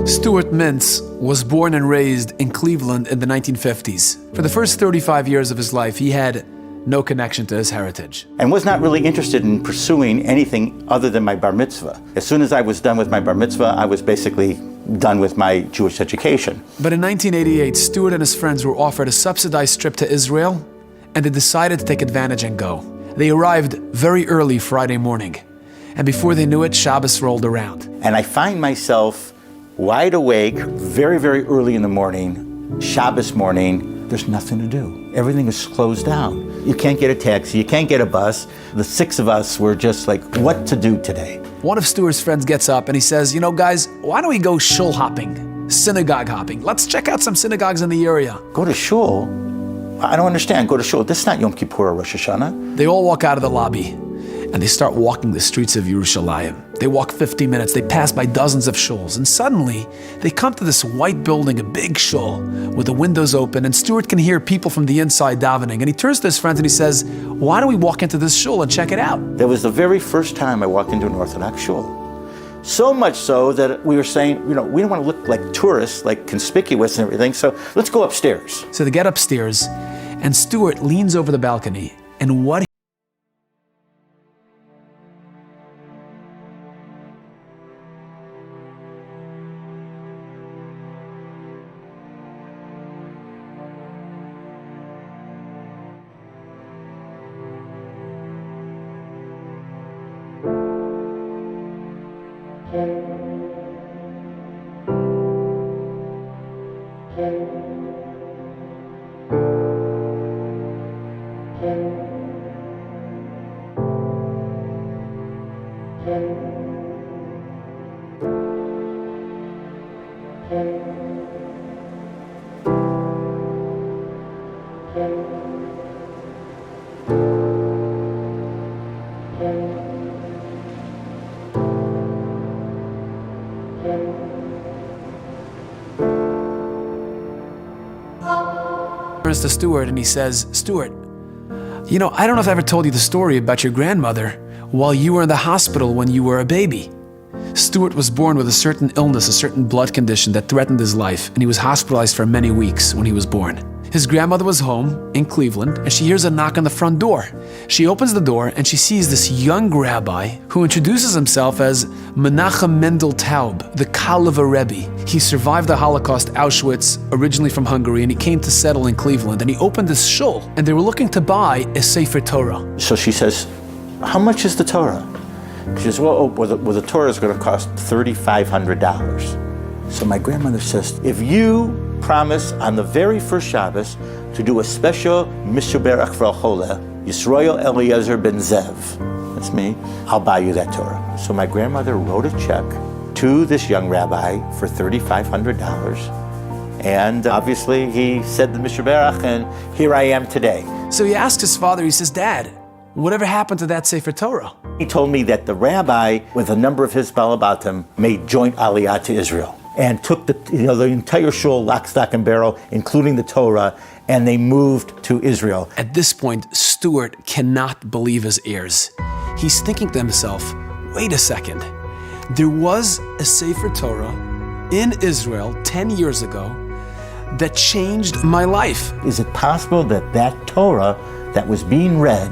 Stuart Mintz was born and raised in Cleveland in the 1950s. For the first 35 years of his life, he had no connection to his heritage. And was not really interested in pursuing anything other than my bar mitzvah. As soon as I was done with my bar mitzvah, I was basically done with my Jewish education. But in 1988, Stuart and his friends were offered a subsidized trip to Israel, and they decided to take advantage and go. They arrived very early Friday morning, and before they knew it, Shabbos rolled around. And I find myself wide awake very, very early in the morning, Shabbos morning. There's nothing to do. Everything is closed down. You can't get a taxi, you can't get a bus. The six of us were just like, what to do today? One of Stuart's friends gets up and he says, you know guys, why don't we go shul hopping, synagogue hopping? Let's check out some synagogues in the area. Go to shul? I don't understand, go to shul. This is not Yom Kippur or Rosh Hashanah. They all walk out of the lobby and they start walking the streets of Yerushalayim. They walk 50 minutes, they pass by dozens of shuls, and suddenly they come to this white building, a big shul, with the windows open, and Stuart can hear people from the inside davening, and he turns to his friends and he says, why don't we walk into this shul and check it out? That was the very first time I walked into an Orthodox shul. So much so that we were saying, we don't want to look like tourists, like conspicuous and everything, so let's go upstairs. So they get upstairs, and Stuart leans over the balcony, and what turns to Stuart and he says, Stuart, you know, I don't know if I ever told you the story about your grandmother while you were in the hospital when you were a baby. Stuart was born with a certain illness, a certain blood condition that threatened his life, and he was hospitalized for many weeks when he was born. His grandmother was home in Cleveland, and she hears a knock on the front door. She opens the door, and she sees this young rabbi who introduces himself as Menachem Mendel Taub, the Kal of a Rebbe. He survived the Holocaust, Auschwitz, originally from Hungary, and he came to settle in Cleveland, and he opened this shul, and they were looking to buy a Sefer Torah. So she says, how much is the Torah? She says, well, the Torah is going to cost $3,500. So my grandmother says, if you promise on the very first Shabbos to do a special Mishuberach for a Chole, Yisroel Eliezer ben Zev, that's me, I'll buy you that Torah. So my grandmother wrote a check to this young rabbi for $3,500. And obviously he said the Mishuberach, and here I am today. So he asked his father, he says, Dad, whatever happened to that Sefer Torah? He told me that the rabbi, with a number of his balabatim, made joint aliyah to Israel and took the entire shul, lock, stock, and barrel, including the Torah, and they moved to Israel. At this point, Stuart cannot believe his ears. He's thinking to himself, wait a second, there was a Sefer Torah in Israel 10 years ago that changed my life. Is it possible that that Torah that was being read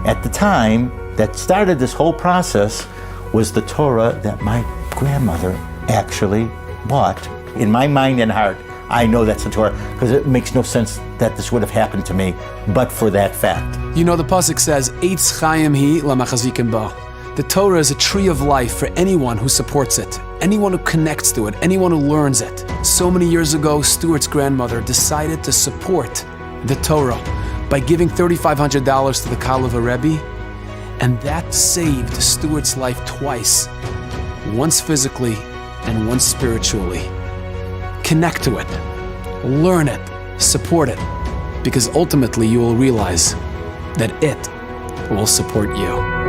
at the time that started this whole process was the Torah that my grandmother actually bought? In my mind and heart, I know that's the Torah, because it makes no sense that this would have happened to me, but for that fact. You know, the pasuk says, Eitz Chaim hi lamachazikim ba. The Torah is a tree of life for anyone who supports it, anyone who connects to it, anyone who learns it. So many years ago, Stuart's grandmother decided to support the Torah by giving $3,500 to the Kal of a Rebbe, and that saved Stuart's life twice, once physically and once spiritually. Connect to it, learn it, support it, because ultimately you will realize that it will support you.